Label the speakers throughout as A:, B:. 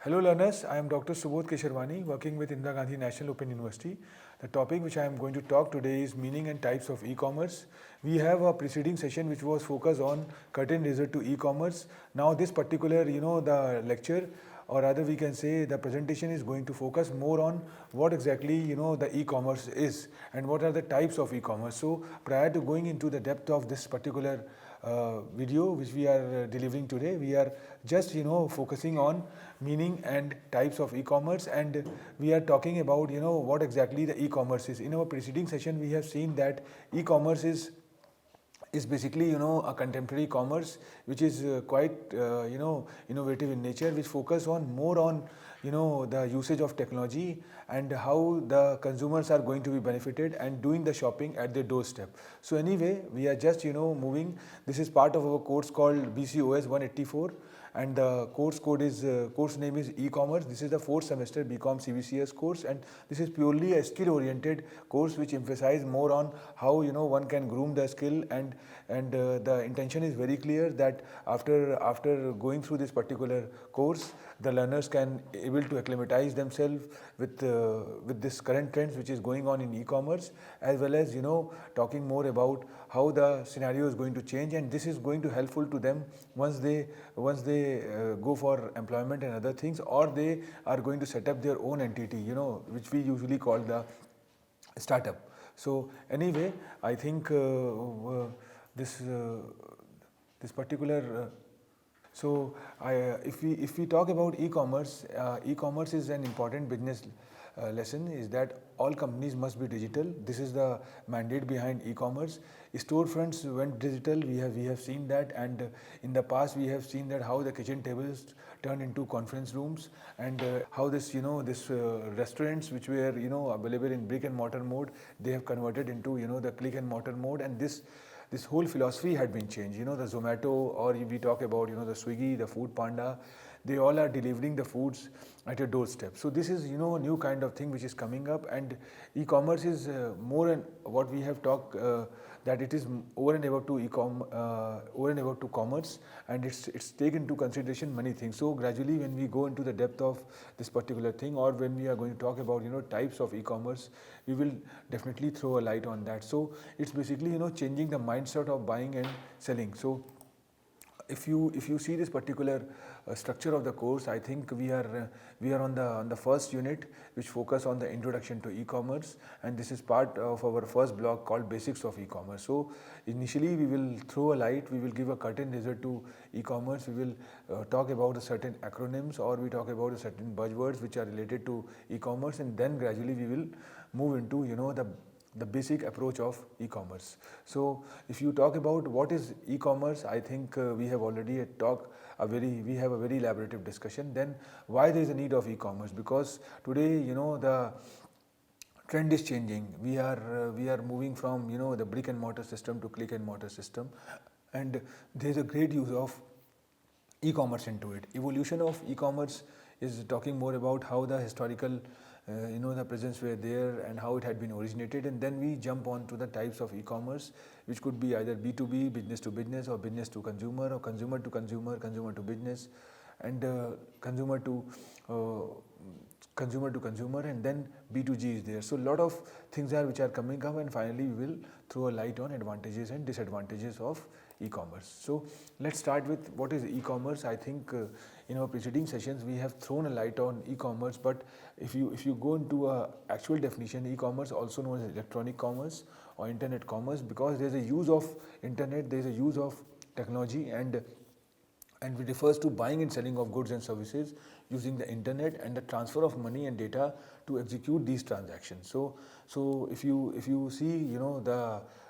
A: Hello learners, I am Dr. Subodh Kesharwani working with Indira Gandhi National Open University. The topic which I am going to talk today is meaning and types of e-commerce. We have a preceding session which was focused on curtain raiser to e-commerce. Now this particular, the lecture or rather we can say the presentation is going to focus more on what exactly the e-commerce is and what are the types of e-commerce. So prior to going into the depth of this particular video which we are delivering today, we are just focusing on meaning and types of e-commerce, and we are talking about what exactly the e-commerce is. In our preceding session we have seen that e-commerce is basically a contemporary commerce which is quite innovative in nature, which focus on more on the usage of technology and how the consumers are going to be benefited and doing the shopping at their doorstep. So anyway, we are just moving. This is part of our course called BCOS 184, and the course name is e-commerce. This is the fourth semester BCom CBCS course, and this is purely a skill oriented course which emphasizes more on how one can groom the skill, and the intention is very clear that after going through this particular course, the learners can able to acclimatize themselves with this current trends which is going on in e-commerce, as well as talking more about how the scenario is going to change, and this is going to helpful to them once they go for employment and other things, or they are going to set up their own entity, which we usually call the startup. So anyway, I think this this particular if we talk about e-commerce, e-commerce is an important business lesson. Is that all companies must be digital. This is the mandate behind e-commerce. Storefronts went digital. We have seen that, and in the past we have seen that how the kitchen tables turned into conference rooms, and how this restaurants which were available in brick and mortar mode, they have converted into the click and mortar mode, and this whole philosophy had been changed. The Zomato, or we talk about the Swiggy, the Food Panda, they all are delivering the foods at your doorstep. So this is a new kind of thing which is coming up, and e-commerce is more and what we have talked that it is over and above to over and above to commerce, and it's taken into consideration many things. So gradually, when we go into the depth of this particular thing, or when we are going to talk about types of e-commerce, we will definitely throw a light on that. So it's basically changing the mindset of buying and selling. So if you see this particular structure of the course, I think we are on the first unit, which focus on the introduction to e-commerce, and this is part of our first block called basics of e-commerce. So initially we will throw a light, we will give a curtain raiser to e-commerce. We will talk about a certain acronyms, or we talk about a certain buzzwords which are related to e-commerce, and then gradually we will move into the basic approach of e-commerce. So if you talk about what is e-commerce, I think we have already we have a very elaborative discussion. Then why there is a need of e-commerce? Because today the trend is changing. We are moving from the brick and mortar system to click and mortar system, and there is a great use of e-commerce into it. Evolution of e-commerce is talking more about how the historical the presence were there and how it had been originated, and then we jump on to the types of e-commerce, which could be either B2B, business to business, or business to consumer, or consumer to consumer, consumer to business, and consumer to consumer, and then B2G is there. So a lot of things are which are coming up, and finally we will throw a light on advantages and disadvantages of e-commerce. So let's start with what is e-commerce. I think in our preceding sessions we have thrown a light on e-commerce, but if you go into a actual definition, e-commerce, also known as electronic commerce or internet commerce, because there is a use of internet, there is a use of technology, and it refers to buying and selling of goods and services using the internet and the transfer of money and data to execute these transactions. So if you see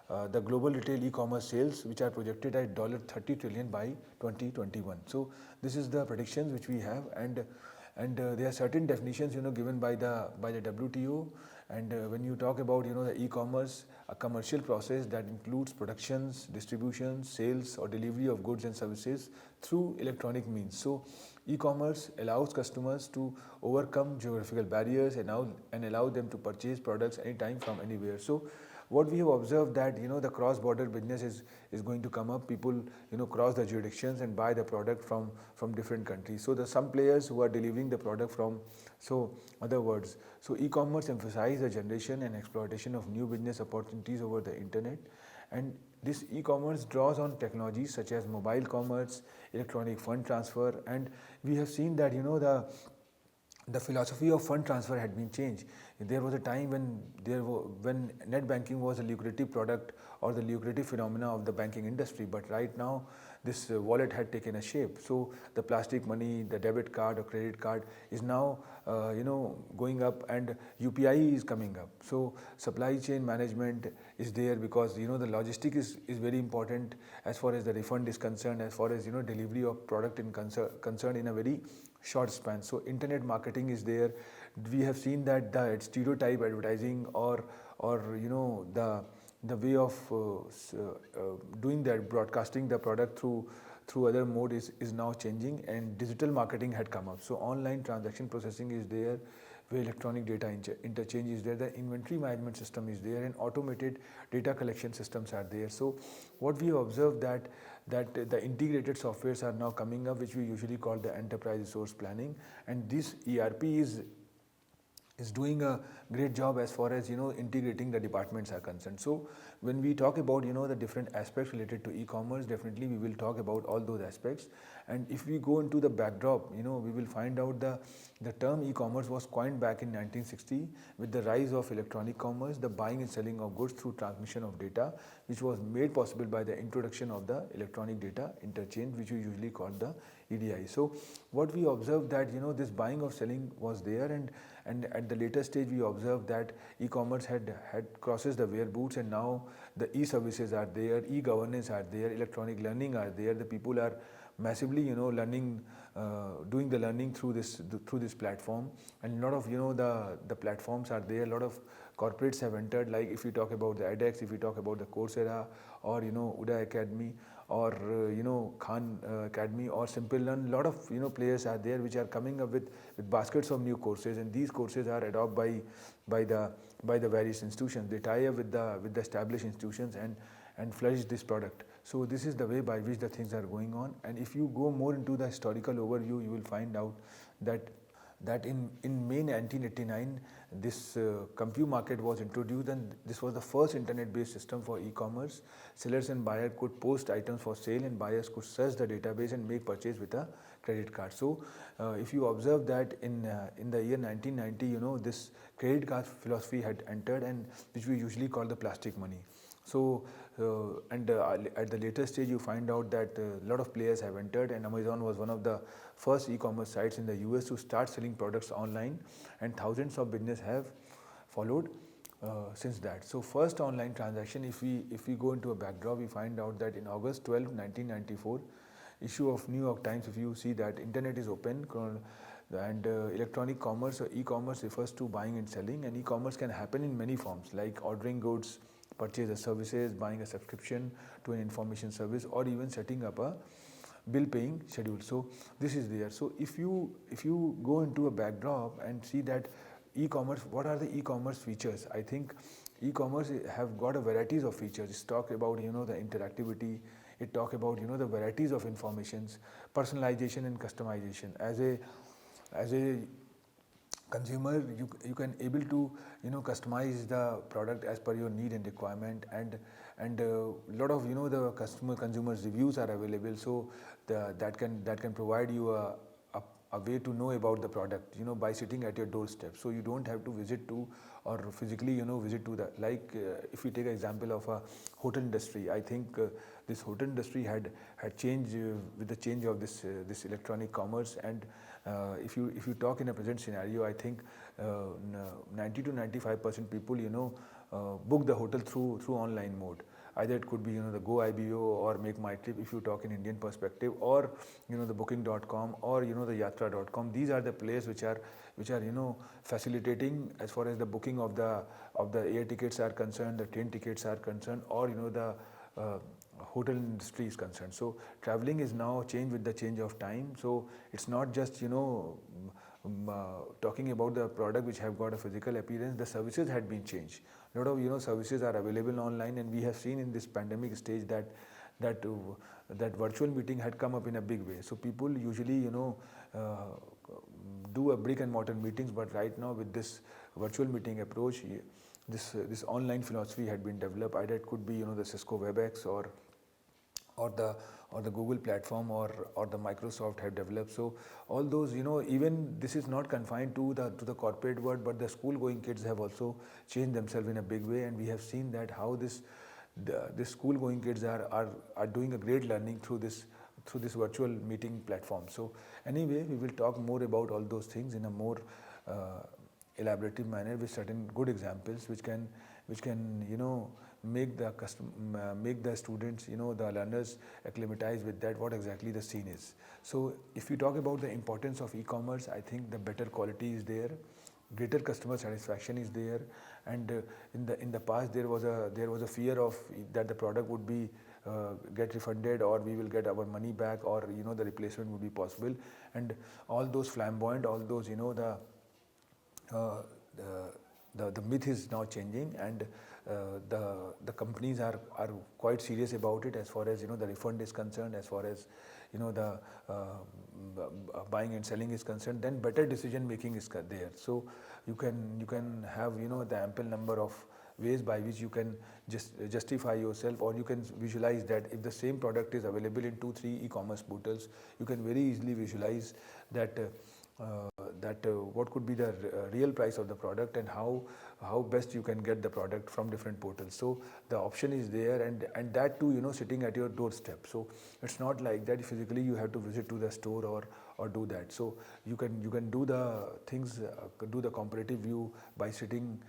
A: the global retail e-commerce sales, which are projected at $30 trillion by 2021. So this is the predictions which we have, and there are certain definitions given by the WTO. And when you talk about the e-commerce, a commercial process that includes productions, distributions, sales, or delivery of goods and services through electronic means. So e-commerce allows customers to overcome geographical barriers and allow them to purchase products anytime from anywhere. So what we have observed that the cross-border business is going to come up. People cross the jurisdictions and buy the product from different countries. So the some players who are delivering the product from, so other words, so e-commerce emphasize the generation and exploitation of new business opportunities over the internet. And this e-commerce draws on technologies such as mobile commerce, electronic fund transfer, and we have seen that the philosophy of fund transfer had been changed. There was a time when net banking was a lucrative product or the lucrative phenomena of the banking industry, but right now this wallet had taken a shape. So the plastic money, the debit card or credit card is now going up, and UPI is coming up. So supply chain management is there, because the logistic is very important as far as the refund is concerned, as far as delivery of product in concerned in a very short span. So internet marketing is there. We have seen that the stereotype advertising or the way of doing that, broadcasting the product through other mode is now changing, and digital marketing had come up. So online transaction processing is there, where electronic data interchange is there, the inventory management system is there, and automated data collection systems are there. So what we have observed that the integrated softwares are now coming up, which we usually call the enterprise resource planning, and this ERP is doing a great job as far as integrating the departments are concerned. So when we talk about the different aspects related to e-commerce, definitely we will talk about all those aspects. And if we go into the backdrop, we will find out the term e-commerce was coined back in 1960 with the rise of electronic commerce, the buying and selling of goods through transmission of data, which was made possible by the introduction of the electronic data interchange, which we usually call the EDI. So what we observed that this buying of selling was there, and at the later stage we observed that e-commerce had crosses the where boots, and now the e-services are there, e-governance are there, electronic learning are there. The people are massively learning, doing the learning through this platform, and a lot of the platforms are there. A lot of corporates have entered, like if we talk about the edX, if we talk about the Coursera, or Uday Academy, or Khan Academy, or Simple Learn. A lot of players are there which are coming up with baskets of new courses, and these courses are adopted by the various institutions. They tie up with the established institutions and flourish this product. So this is the way by which the things are going on. And if you go more into the historical overview, you will find out that in May 1989, this Compute Market was introduced, and this was the first internet-based system for e-commerce. Sellers and buyers could post items for sale, and buyers could search the database and make purchase with a credit card. So if you observe that in the year 1990, this credit card philosophy had entered, and which we usually call the plastic money. So at the later stage, you find out that a lot of players have entered, and Amazon was one of the first e-commerce sites in the US to start selling products online, and thousands of business have followed since that. So first online transaction, if we go into a backdrop, we find out that in August 12, 1994, issue of New York Times, if you see that internet is open, and electronic commerce or e-commerce refers to buying and selling, and e-commerce can happen in many forms, like ordering goods, purchase of services, buying a subscription to an information service, or even setting up a bill paying schedule. So this is there. So if you go into a backdrop and see that e-commerce, what are the e-commerce features? I think e-commerce have got a varieties of features. It's talk about the interactivity. It talk about the varieties of informations, personalization and customization. As a consumer, you can able to customize the product as per your need and requirement, and a lot of the consumers reviews are available, so that can provide you a way to know about the product by sitting at your doorstep. So you don't have to visit to, or physically visit to the, like if we take an example of a hotel industry. I think this hotel industry had changed with the change of this electronic commerce, and if you talk in a present scenario, I think 90 to 95% people book the hotel through online mode. Either it could be the Go IBO or Make My Trip if you talk in Indian perspective, or the Booking.com, or the Yatra.com. These are the players which are facilitating as far as the booking of the air tickets are concerned, the train tickets are concerned, or the hotel industry is concerned. So traveling is now changed with the change of time. So it's not just talking about the product which have got a physical appearance, the services had been changed. A lot of services are available online, and we have seen in this pandemic stage that that virtual meeting had come up in a big way. So people usually do a brick and mortar meetings, but right now with this virtual meeting approach, this online philosophy had been developed. Either it could be the Cisco WebEx or the Google platform or the Microsoft have developed. So all those, even this is not confined to the corporate world, but the school going kids have also changed themselves in a big way, and we have seen that how the school going kids are doing a great learning through this virtual meeting platform. So anyway, we will talk more about all those things in a more elaborative manner with certain good examples which can make the students, the learners acclimatize with that what exactly the scene is. So if you talk about the importance of e-commerce, I think the better quality is there, greater customer satisfaction is there, and in the past there was a fear of that the product would be get refunded, or we will get our money back, or the replacement would be possible, and all those flamboyant, all those uh, the myth is now changing, and the companies are quite serious about it as far as the refund is concerned, as far as the buying and selling is concerned. Then better decision making is there. So you can have the ample number of ways by which you can just justify yourself, or you can visualize that if the same product is available in 2-3 e-commerce portals, you can very easily visualize that what could be the real price of the product, and how best you can get the product from different portals. So the option is there, and that too sitting at your doorstep. So it's not like that physically you have to visit to the store or do that. So you can do the things, do the comparative view by sitting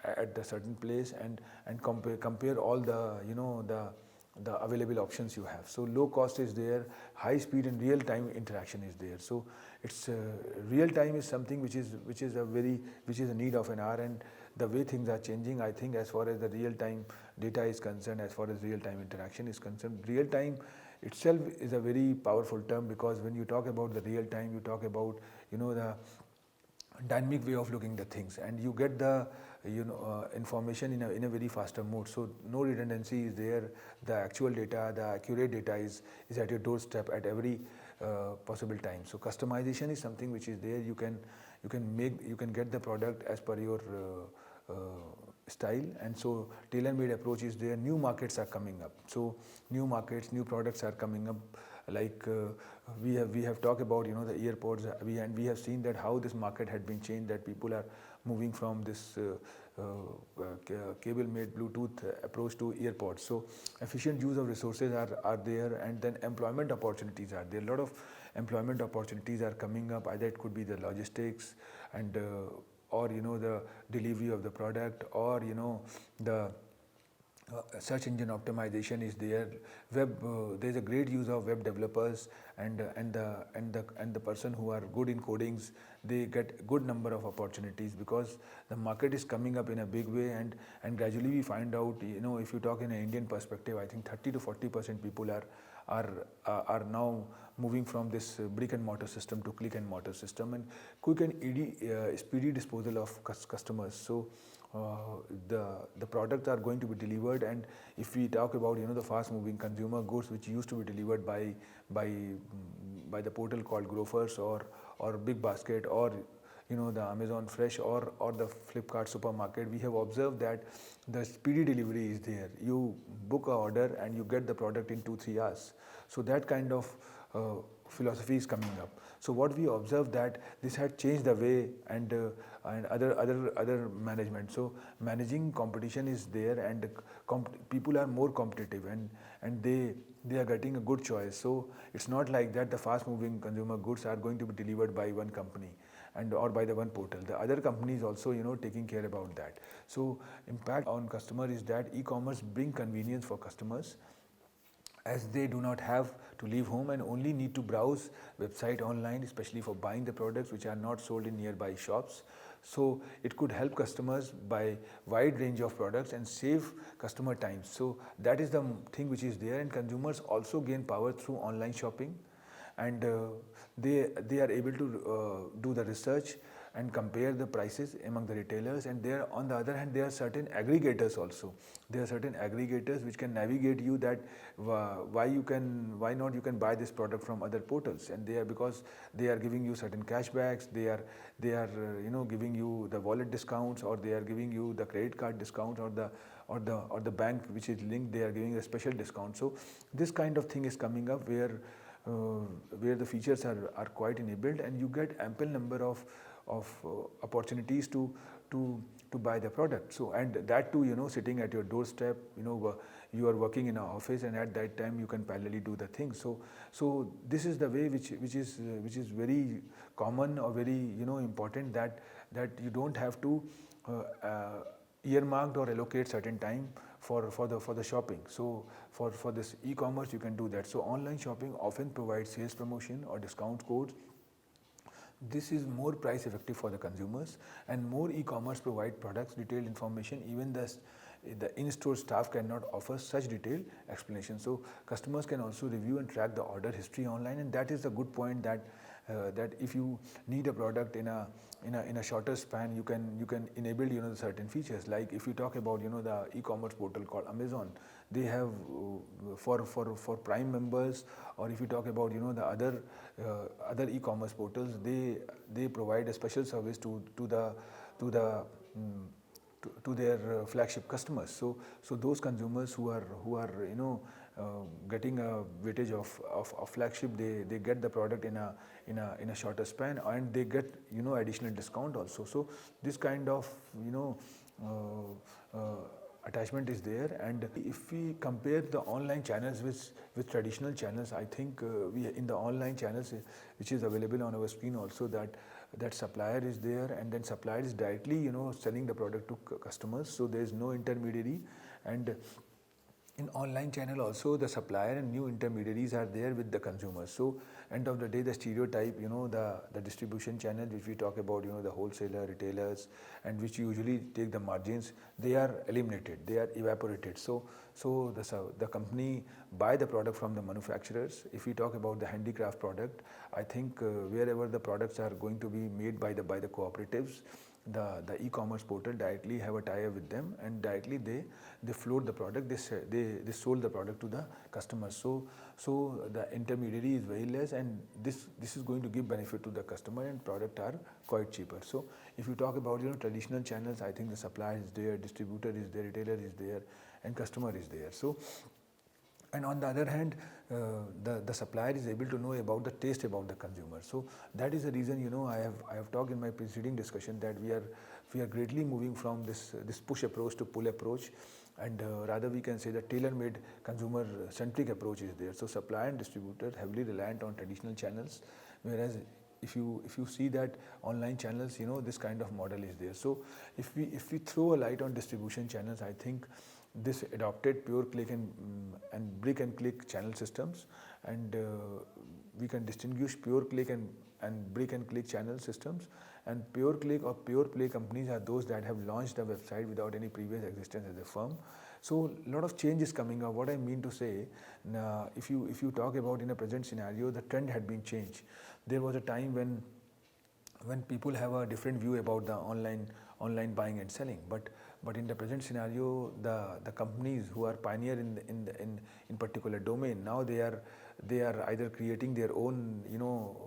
A: at a certain place and compare all the available options you have. So low cost is there, high speed and real time interaction is there. So it's real time is something which is a need of an hour, and the way things are changing, I think, as far as the real time data is concerned, as far as real time interaction is concerned, real time itself is a very powerful term, because when you talk about the real time, you talk about the dynamic way of looking at things, and you get the information in a very faster mode. So no redundancy is there. The actual data, the accurate data is at your doorstep at every possible time. So customization is something which is there. You can get the product as per your style, and so tailor-made approach is there. New markets are coming up. So new markets, new products are coming up. Like we have talked about the earpods. We have seen that how this market had been changed. That people are moving from this cable-made Bluetooth approach to earpods. So efficient use of resources are there, and then employment opportunities are there. A lot of employment opportunities are coming up. Either it could be the logistics and or the delivery of the product, or the search engine optimization is there. There is a great use of web developers, and the person who are good in codings, they get good number of opportunities, because the market is coming up in a big way, and gradually we find out, if you talk in an Indian perspective, I think 30 to 40% people are now moving from this brick and mortar system to click and mortar system, and quick and speedy disposal of customers. So the products are going to be delivered, and if we talk about the fast moving consumer goods which used to be delivered by the portal called Grofers or Big Basket, or the Amazon Fresh, or the Flipkart supermarket, we have observed that the speedy delivery is there. You book a order and you get the product in 2-3 hours. So that kind of philosophy is coming up. So what we observed that this had changed the way, and other management. So managing competition is there, and people are more competitive, and they are getting a good choice. So it's not like that the fast moving consumer goods are going to be delivered by one company or by the one portal. The other companies also taking care about that. So impact on customer is that e-commerce bring convenience for customers, as they do not have to leave home and only need to browse website online, especially for buying the products which are not sold in nearby shops. So it could help customers buy wide range of products and save customer time. So that is the thing which is there, and consumers also gain power through online shopping. and they are able to do the research and compare the prices among the retailers. And there, on the other hand, there are certain aggregators also. There are certain aggregators which can navigate you that why not you can buy this product from other portals, and they are, because they are giving you certain cashbacks, they are giving you the wallet discounts, or they are giving you the credit card discounts, or the bank which is linked, they are giving a special discount. So this kind of thing is coming up where the features are quite enabled, and you get ample number of opportunities to buy the product. So, and that too, sitting at your doorstep, you are working in an office, and at that time you can parallelly do the thing. So this is the way which is very common, or very important, that you don't have to earmarked or allocate certain time for the shopping. So for this e-commerce you can do that. So online shopping often provides sales promotion or discount codes. This is more price effective for the consumers, and more e-commerce provide products detailed information. Even the in-store staff cannot offer such detailed explanation. So customers can also review and track the order history online, and that is the good point, that if you need a product in a shorter span, you can enable the certain features. Like if you talk about the e-commerce portal called Amazon, they have for Prime members, or if you talk about the other e-commerce portals, they provide a special service to their flagship customers. So those consumers who are getting a weightage of flagship, they get the product in a shorter span, and they get additional discount also. So this kind of attachment is there. And if we compare the online channels with traditional channels, I think we in the online channels, which is available on our screen also, that supplier is there, and then supplier is directly selling the product to customers, so there is no intermediary. And in online channel also, the supplier and new intermediaries are there with the consumers. So end of the day, the stereotype, the distribution channel which we talk about, the wholesaler, retailers, and which usually take the margins, they are eliminated, they are evaporated. So the company buy the product from the manufacturers. If we talk about the handicraft product, I think wherever the products are going to be made by the cooperatives, the e-commerce portal directly have a tie-up with them, and directly they float the product, they sold the product to the customers. So the intermediary is very less, and this is going to give benefit to the customer, and product are quite cheaper. So if you talk about traditional channels, I think the supplier is there, distributor is there, retailer is there, and customer is there. So, and on the other hand, the supplier is able to know about the taste about the consumer. So that is the reason I have talked in my preceding discussion that we are greatly moving from this push approach to pull approach, and rather we can say that tailor-made consumer centric approach is there. So supplier and distributor heavily reliant on traditional channels, whereas if you see that online channels, this kind of model is there. So if we throw a light on distribution channels, I think this adopted pure click and brick and click channel systems, and we can distinguish pure click and brick and click channel systems. And pure click or pure play companies are those that have launched a website without any previous existence as a firm. So a lot of change is coming up. What I mean to say, if you talk about in a present scenario, the trend had been changed. There was a time when people have a different view about the online buying and selling, but in the present scenario, the companies who are pioneer in particular domain, now they are either creating their own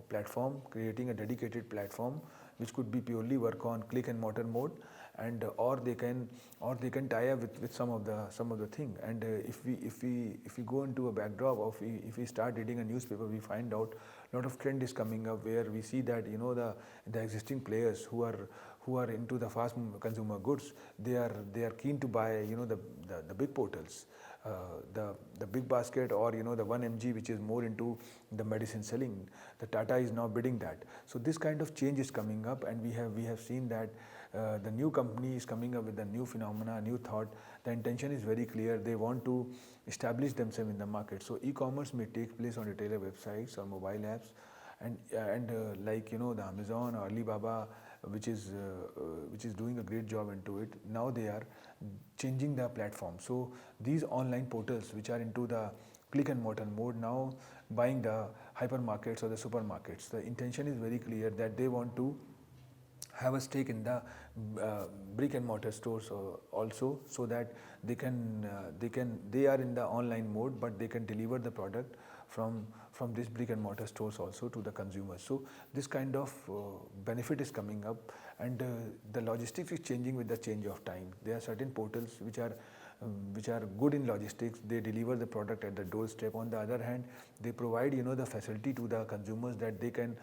A: platform, creating a dedicated platform which could be purely work on click and mortar mode, and or they can tie up with some of the thing. And if we go into a backdrop of, if we start reading a newspaper, we find out a lot of trend is coming up where we see that the existing players who are into the fast consumer goods, they are keen to buy the big portals, the big basket, or the 1mg which is more into the medicine selling. The Tata is now bidding that. So this kind of change is coming up, and we have seen that the new company is coming up with a new phenomena, a new thought. The intention is very clear. They want to establish themselves in the market. So e-commerce may take place on retailer websites or mobile apps, and like the Amazon or Alibaba, which is doing a great job into it. Now they are changing the platform. So these online portals which are into the click and mortar mode, now buying the hypermarkets or the supermarkets. The intention is very clear that they want to have a stake in the brick and mortar stores also, so that they are in the online mode, but they can deliver the product from this brick and mortar stores also to the consumers. So this kind of benefit is coming up, and the logistics is changing with the change of time. There are certain portals which are good in logistics. They deliver the product at the doorstep. On the other hand, they provide the facility to the consumers that they can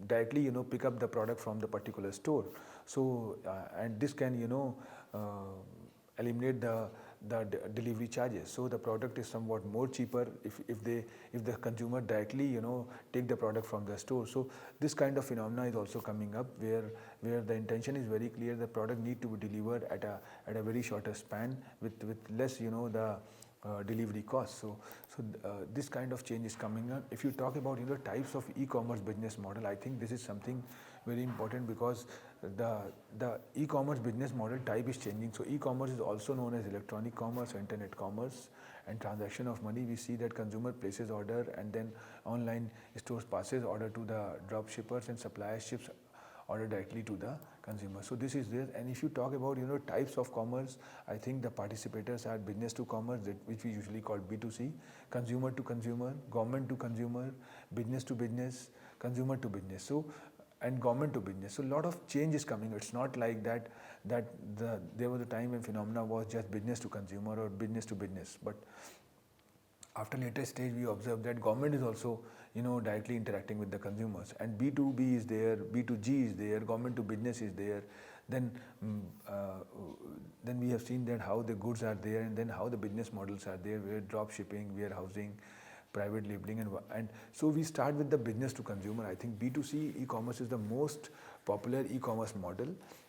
A: directly pick up the product from the particular store. So and this can eliminate the delivery charges. So the product is somewhat more cheaper if the consumer directly take the product from the store. So this kind of phenomena is also coming up, where the intention is very clear. The product need to be delivered at a very shorter span with less the delivery costs. So this kind of change is coming up. If you talk about types of e-commerce business model, I think this is something very important, because the e-commerce business model type is changing. So e-commerce is also known as electronic commerce, internet commerce, and transaction of money. We see that consumer places order, and then online stores passes order to the drop shippers, and supplier ships order directly to the consumer. So this is there. And if you talk about types of commerce, I think the participators are business to commerce, which we usually call B2C, consumer to consumer, government to consumer, business to business, consumer to business. So and government to business. So a lot of change is coming. It's not like that there was a time when phenomena was just business to consumer or business to business, but after later stage we observe that government is also directly interacting with the consumers, and B2B is there, B2G is there, government to business is there. Then we have seen that how the goods are there, and then how the business models are there, where drop shipping, warehousing, private labeling, and so we start with the business to consumer. I think B2C e-commerce is the most popular e-commerce model,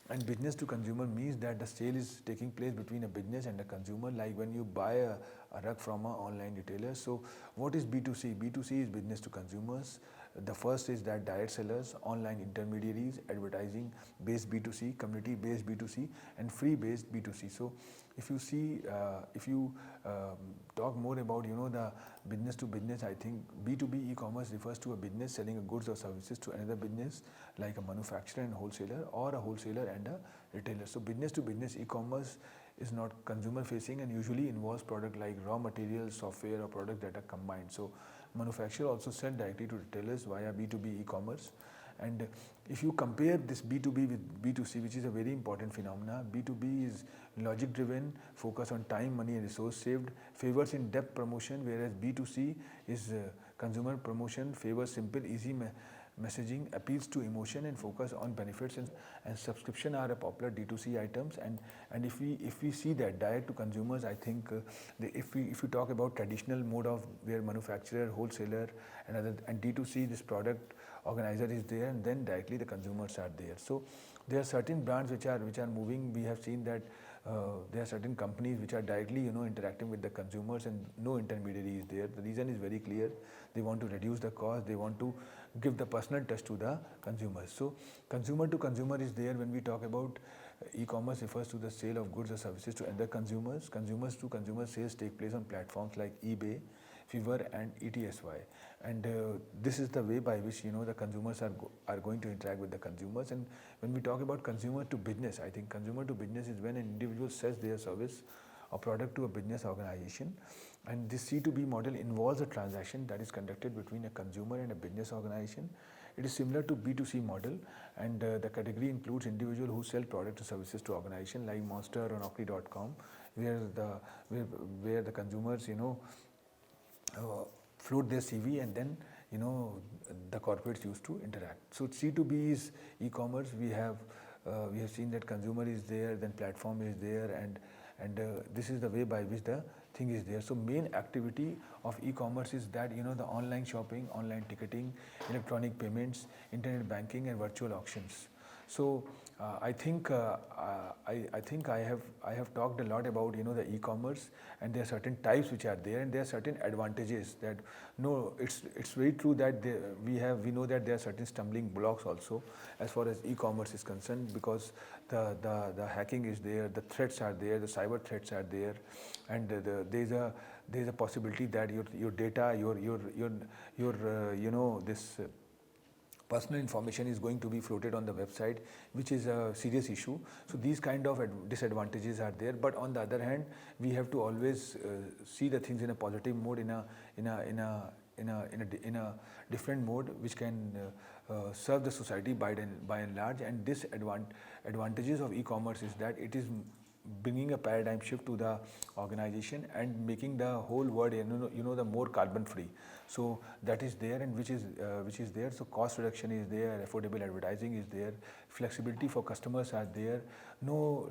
A: and business to consumer means that the sale is taking place between a business and a consumer, like when you buy a rug from an online retailer. So what is B2C? B2C is business to consumers. The first is that direct sellers, online intermediaries, advertising based B2C, community based B2C, and free based B2C. So if you see, if you talk more about the business to business, I think B2B e-commerce refers to a business selling a goods or services to another business, like a manufacturer and wholesaler, or a wholesaler and a retailer. So business to business e-commerce is not consumer facing, and usually involves product like raw materials, software, or products that are combined. So manufacturer also sell directly to retailers via B2B e-commerce. And if you compare this B2B with B2C, which is a very important phenomena, B2B is logic driven, focus on time, money, and resource saved, favors in-depth promotion, whereas B2C is consumer promotion, favors simple, easy messaging, appeals to emotion, and focus on benefits, and subscription are a popular D2C items. And if we see that direct to consumers, I think if you talk about traditional mode of where manufacturer, wholesaler, and D2C, this product organizer is there, and then directly the consumers are there. So there are certain brands which are moving. We have seen that there are certain companies which are directly interacting with the consumers, and no intermediary is there. The reason is very clear. They want to reduce the cost. They want to give the personal touch to the consumers. So consumer to consumer is there. When we talk about e-commerce, refers to the sale of goods or services to other consumers. Consumers to consumer sales take place on platforms like eBay, Fiverr, and ETSY. And this is the way by which the consumers are going to interact with the consumers. And when we talk about consumer to business, I think consumer to business is when an individual sells their service or product to a business organization. And this C2B model involves a transaction that is conducted between a consumer and a business organization. It is similar to B2C model, and the category includes individuals who sell products or services to organizations like Monster or Naukri.com, where the consumers float their CV, and then the corporates used to interact. So C2B is e-commerce. We have seen that consumer is there, then platform is there, and this is the way by which the thing is there. So main activity of e-commerce is that the online shopping, online ticketing, electronic payments, internet banking, and virtual auctions. So I think I have talked a lot about the e-commerce, and there are certain types which are there, and there are certain advantages. That it's very true that we know that there are certain stumbling blocks also as far as e-commerce is concerned, because the hacking is there, the threats are there, the cyber threats are there, and there is a possibility that your data, this personal information is going to be floated on the website, which is a serious issue. So these kind of disadvantages are there. But on the other hand, we have to always see the things in a positive mode, in a different mode, which can serve the society by and large. And this advantages of e-commerce is that it is bringing a paradigm shift to the organization and making the whole world the more carbon free. So that is there, and which is there. So cost reduction is there, affordable advertising is there, flexibility for customers are there, no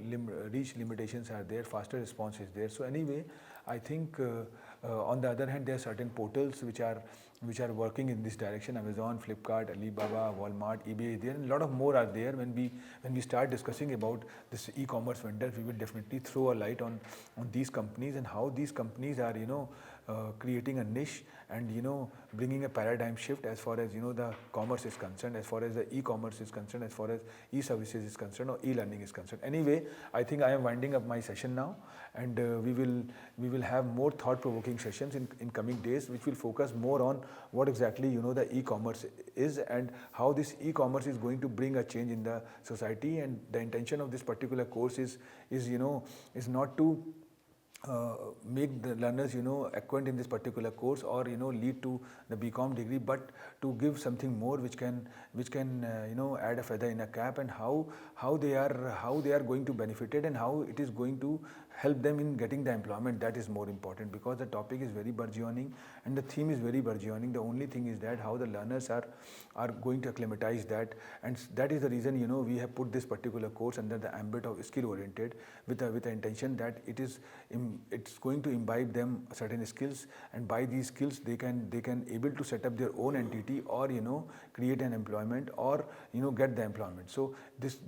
A: reach limitations are there, faster response is there. So anyway, I think on the other hand, there are certain portals which are working in this direction. Amazon, Flipkart, Alibaba, Walmart, eBay, there, and a lot of more are there. When we start discussing about this e-commerce vendors, we will definitely throw a light on these companies and how these companies are creating a niche and bringing a paradigm shift as far as the commerce is concerned, as far as the e-commerce is concerned, as far as e-services is concerned, or e-learning is concerned. Anyway, I think I am winding up my session now, and we will have more thought-provoking sessions in coming days, which will focus more on what exactly the e-commerce is and how this e-commerce is going to bring a change in the society. And the intention of this particular course is not to make the learners acquaint in this particular course, or lead to the BCom degree, but to give something more which can add a feather in a cap, and how they are going to benefit it, and how it is going to help them in getting the employment. That is more important, because the topic is very burgeoning and the theme is very burgeoning. The only thing is that how the learners are going to acclimatize that, and that is the reason we have put this particular course under the ambit of skill oriented, with the intention that it's going to imbibe them certain skills, and by these skills they can able to set up their own entity, or create an employment, or get the employment. So this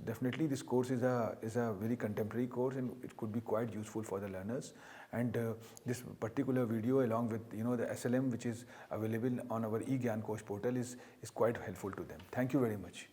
A: course is a very contemporary course, and it could be quite useful for the learners. And this particular video, along with the SLM, which is available on our eGyan Coach portal, is quite helpful to them. Thank you very much.